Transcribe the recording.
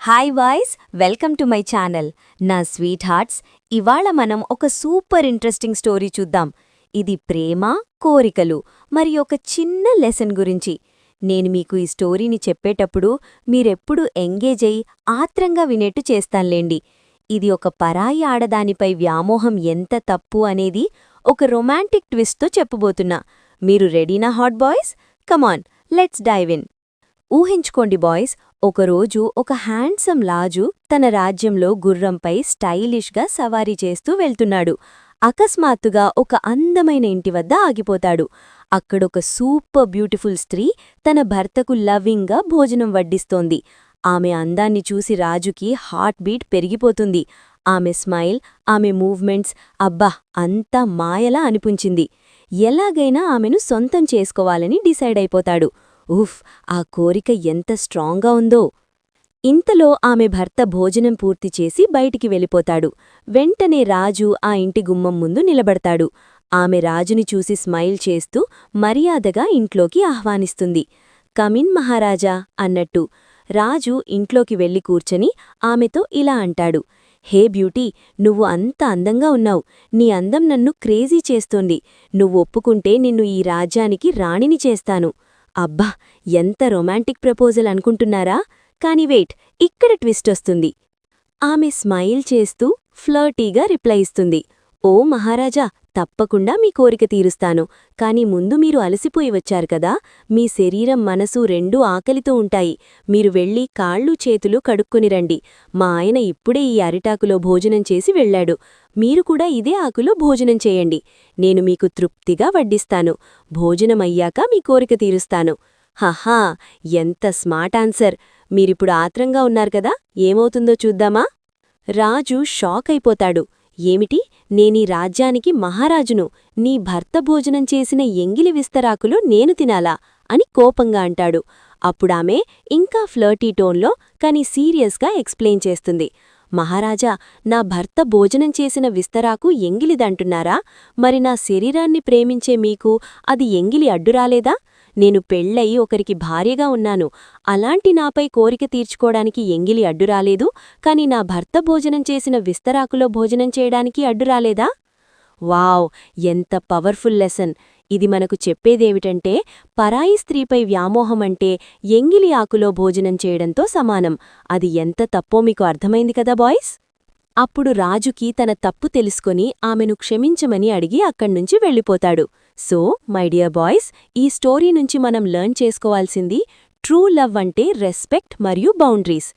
Hi boys, welcome to my channel. నా sweet hearts, ఇవాళ మనం ఒక సూపర్ ఇంట్రెస్టింగ్ స్టోరీ చూద్దాం. ఇది ప్రేమ, కోరికలు మరి ఒక చిన్న లెసన్ గురించి. నేను మీకు ఈ స్టోరీని చెప్పేటప్పుడు మీరెప్పుడు ఎంగేజ్ అయి ఆత్రంగా వినేట్టు చేస్తాన్లేండి. ఇది ఒక పరాయి ఆడదానిపై వ్యామోహం ఎంత తప్పు అనేది ఒక రొమాంటిక్ ట్విస్ట్తో చెప్పబోతున్నా. మీరు రెడీనా hot boys? Come on, let's dive in. ఊహించుకోండి బాయ్స్, ఒకరోజు ఒక హ్యాండ్సమ్ లాజు తన రాజ్యంలో గుర్రంపై స్టైలిష్గా సవారీ చేస్తూ వెళ్తున్నాడు. అకస్మాత్తుగా ఒక అందమైన ఇంటి వద్ద ఆగిపోతాడు. అక్కడొక సూపర్ బ్యూటిఫుల్ స్త్రీ తన భర్తకు లవింగ్గా భోజనం వడ్డిస్తోంది. ఆమె అందాన్ని చూసి రాజుకి హార్ట్ బీట్ పెరిగిపోతుంది. ఆమె స్మైల్, ఆమె మూవ్మెంట్స్, అబ్బా, అంతా మాయలా అనిపించింది. ఎలాగైనా ఆమెను సొంతం చేసుకోవాలని డిసైడ్ అయిపోతాడు. ఉఫ్, ఆ కోరిక ఎంత స్ట్రాంగ్గా ఉందో! ఇంతలో ఆమె భర్త భోజనం పూర్తి చేసి బయటికి వెళ్ళిపోతాడు. వెంటనే రాజు ఆ ఇంటి గుమ్మం ముందు నిలబడతాడు. ఆమె రాజుని చూసి స్మైల్ చేస్తూ మర్యాదగా ఇంట్లోకి ఆహ్వానిస్తుంది. కమిన్ మహారాజా అన్నట్టు. రాజు ఇంట్లోకి వెళ్లి కూర్చొని ఆమెతో ఇలా అంటాడు. హే బ్యూటీ, నువ్వు అంత అందంగా ఉన్నావు. నీ అందం నన్ను క్రేజీ చేస్తోంది. నువ్వు ఒప్పుకుంటే నిన్ను ఈ రాజ్యానికి రాణిని చేస్తాను. అబ్బా, ఎంత రొమాంటిక్ ప్రపోజల్ అనుకుంటున్నారా? కాని వెయిట్, ఇక్కడ ట్విస్టొస్తుంది. ఆమె స్మైల్ చేస్తూ ఫ్లర్టీగా రిప్లై ఇస్తుంది. ఓ మహారాజా, తప్పకుండా మీ కోరిక తీరుస్తాను. కాని ముందు మీరు అలసిపోయి వచ్చారు కదా, మీ శరీరం మనసు రెండూ ఆకలితో ఉంటాయి. మీరు వెళ్ళి కాళ్ళు చేతులు కడుక్కునిరండి. మా ఆయన ఇప్పుడే ఈ అరిటాకులో భోజనం చేసి వెళ్లాడు. మీరు కూడా ఇదే ఆకులో భోజనం చేయండి. నేను మీకు తృప్తిగా వడ్డిస్తాను. భోజనమయ్యాక మీ కోరిక తీరుస్తాను. హహా, ఎంత స్మార్ట్ ఆన్సర్! మీరిప్పుడు ఆత్రంగా ఉన్నారు కదా, ఏమవుతుందో చూద్దామా? రాజు షాక్ అయిపోతాడు. ఏమిటి, నేనీ రాజ్యానికి మహారాజును, నీ భర్త భోజనం చేసిన ఎంగిలి విస్తరాకులు నేను తినాలా అని కోపంగా అంటాడు. అప్పుడామె ఇంకా ఫ్లర్టీ టోన్లో కాని సీరియస్గా ఎక్స్ప్లెయిన్ చేస్తుంది. మహారాజా, నా భర్త భోజనం చేసిన విస్తరాకు ఎంగిలిదంటున్నారా? మరి నా శరీరాన్ని ప్రేమించే మీకు అది ఎంగిలి అడ్డురాలేదా? నేను పెళ్ళయి ఒకరికి భార్యగా ఉన్నాను. అలాంటి నాపై కోరిక తీర్చుకోడానికి ఎంగిలి అడ్డురాలేదు, కాని నా భర్త భోజనం చేసిన విస్తరాకులో భోజనం చేయడానికి అడ్డురాలేదా? వావ్, ఎంత పవర్ఫుల్ లెసన్! ఇది మనకు చెప్పేదేమిటంటే, పరాయి స్త్రీపై వ్యామోహమంటే ఎంగిలి ఆకులో భోజనం చేయడంతో సమానం. అది ఎంత తప్పో మీకు అర్థమైంది కదా బాయ్స్? అప్పుడు రాజుకి తన తప్పు తెలుసుకొని ఆమెను క్షమించమని అడిగి అక్కడ్నుంచి వెళ్ళిపోతాడు. సో మై డియర్ బాయ్స్, ఈ స్టోరీ నుంచి మనం లెర్న్ చేసుకోవాల్సింది ట్రూ లవ్ అంటే రెస్పెక్ట్ మరియు బౌండరీస్.